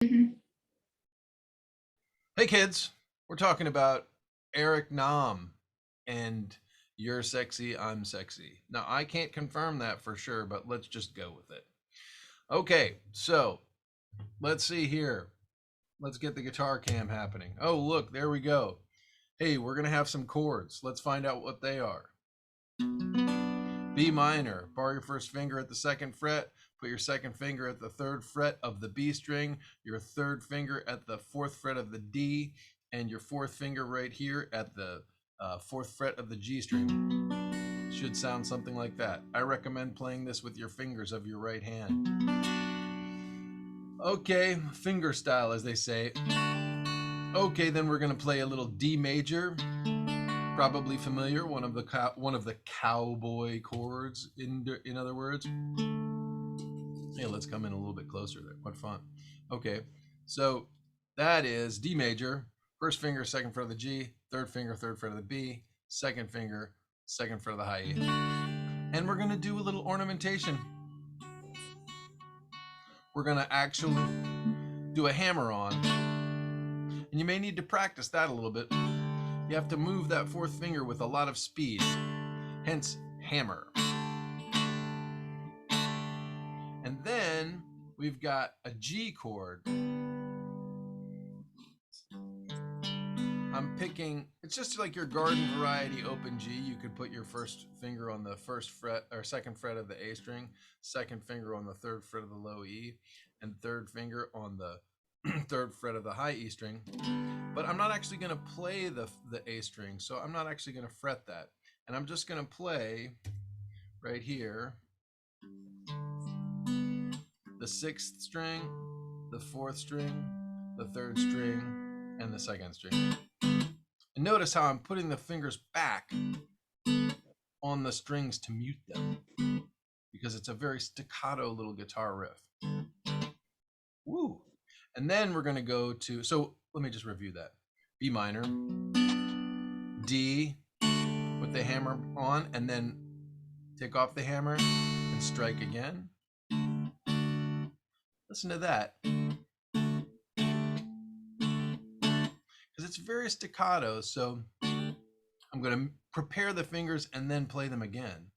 Mhm. Hey kids, we're talking about Eric Nam and You're Sexy, I'm Sexy. Now, I can't confirm that for sure, but let's just go with it. Okay, so let's see here. Let's get the guitar cam happening. Oh, look, there we go. Hey, we're going to have some chords. Let's find out what they are. B minor, bar your first finger at the second fret, put your second finger at the third fret of the B string, your third finger at the fourth fret of the D, and your fourth finger right here at the fourth fret of the G string. Should sound something like that. I recommend playing this with your fingers of your right hand. Okay, finger style as they say. Okay, then we're going to play a little D major. Probably familiar, one of the cowboy chords. In other words, hey, let's come in a little bit closer there. What fun! Okay, so that is D major. First finger, second fret of the G. Third finger, third fret of the B. Second finger, second fret of the high E. And we're gonna do a little ornamentation. We're gonna actually do a hammer on, and you may need to practice that a little bit. You have to move that fourth finger with a lot of speed, hence hammer. And then we've got a G chord. I'm picking, it's just like your garden variety open G. You could put your first finger on the first fret or second fret of the A string, second finger on the third fret of the low E, and third finger on the third fret of the high E string. But I'm not actually going to play the A string, so I'm not actually going to fret that. And I'm just going to play right here the sixth string, the fourth string, the third string, and the second string. And notice how I'm putting the fingers back on the strings to mute them, because it's a very staccato little guitar riff. Woo! And then we're going to go to, so let me just review that. B minor, D with the hammer on, and then take off the hammer and strike again. Listen to that. Because it's very staccato, so I'm going to prepare the fingers and then play them again.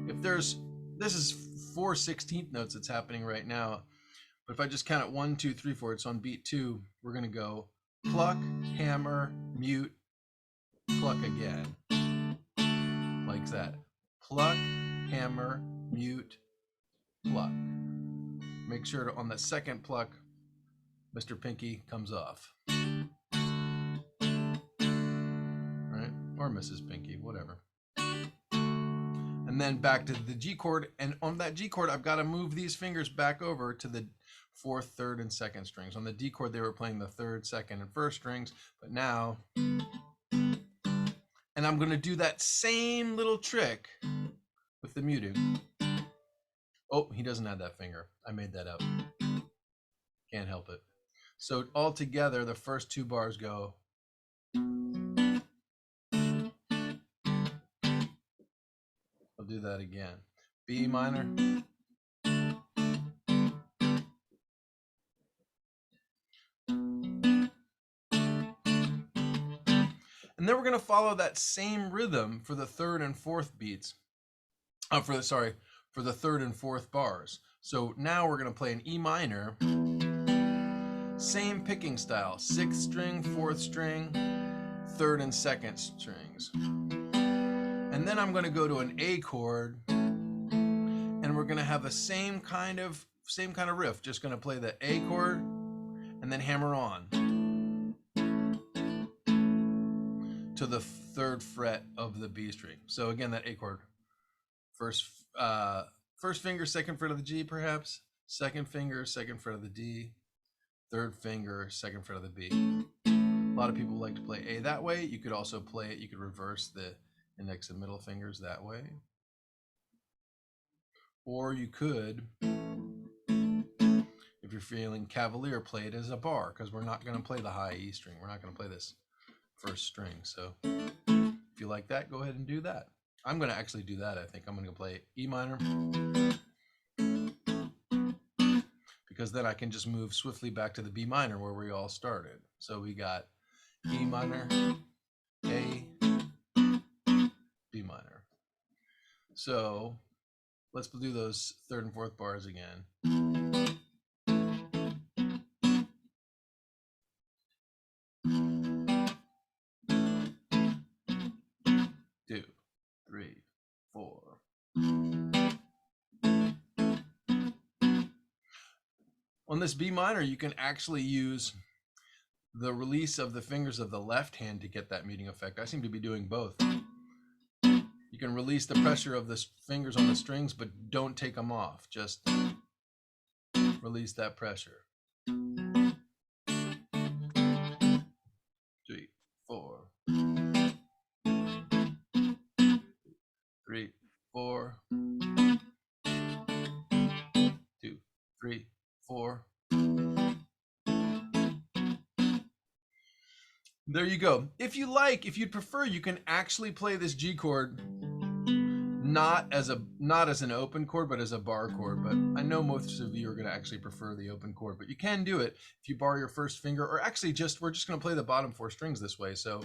If there's, this is 4/16 notes that's happening right now, but if I just count it 1, 2, 3, 4, it's on beat 2, we're going to go pluck, hammer, mute, pluck again. Like that. Pluck, hammer, mute, pluck. Make sure to, on the second pluck, Mr. Pinky comes off. Right? Or Mrs. Pinky, whatever. And then back to the G chord. And on that G chord, I've got to move these fingers back over to the fourth, third, and second strings. On the D chord, they were playing the third, second, and first strings. But now, and I'm going to do that same little trick with the muting. Oh, he doesn't have that finger. I made that up. Can't help it. So all together, the first two bars go. I'll do that again. B minor. And then we're going to follow that same rhythm for the third and fourth beats. For the third and fourth bars. So now we're going to play an E minor. Same picking style. Sixth string, fourth string, third and second strings. And then I'm going to go to an A chord, and we're going to have the same kind of riff. Just going to play the A chord and then hammer on to the third fret of the B string. So again, that A chord. First finger, second fret of the G, perhaps. Second finger, second fret of the D. Third finger, second fret of the B. A lot of people like to play A that way. You could also play it, you could reverse the index and middle fingers that way. Or you could, if you're feeling cavalier, play it as a bar, because we're not going to play the high E string. We're not going to play this first string. So if you like that, go ahead and do that. I'm going to actually do that. I think I'm going to play E minor, because then I can just move swiftly back to the B minor where we all started. So we got E minor, A, B minor. So let's do those third and fourth bars again. 2, 3, 4. On this B minor, you can actually use the release of the fingers of the left hand to get that muting effect. I seem to be doing both. You can release the pressure of the fingers on the strings, but don't take them off. Just release that pressure. 3, 4. 3, 4. 2, 3, 4. There you go. If you'd prefer, you can actually play this G chord not as an open chord, but as a bar chord. But I know most of you are going to actually prefer the open chord, but you can do it if you bar your first finger, or actually we're just going to play the bottom 4 strings this way. So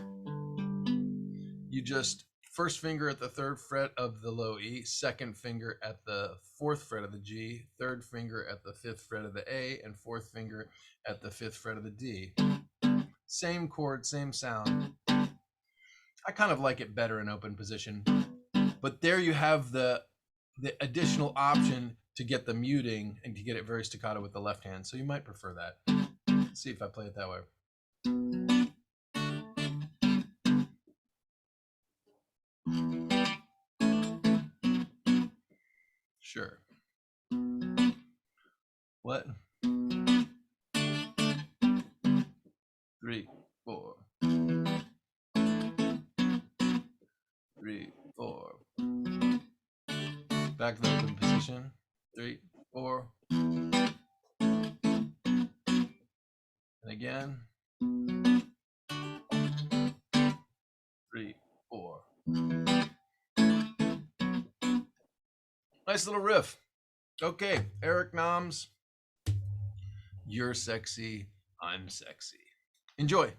you just first finger at the 3rd fret of the low E, second finger at the 4th fret of the G, 3rd finger at the 5th fret of the A, and 4th finger at the 5th fret of the D. Same chord, same sound. I kind of like it better in open position. But there you have the additional option to get the muting and to get it very staccato with the left hand. So you might prefer that. Let's see if I play it that way. Sure. What? 3, 4. 3, 4. Back to the open position. 3, 4. And again. 3, 4. Nice little riff. Okay, Eric Nam's You're Sexy, I'm Sexy. Enjoy.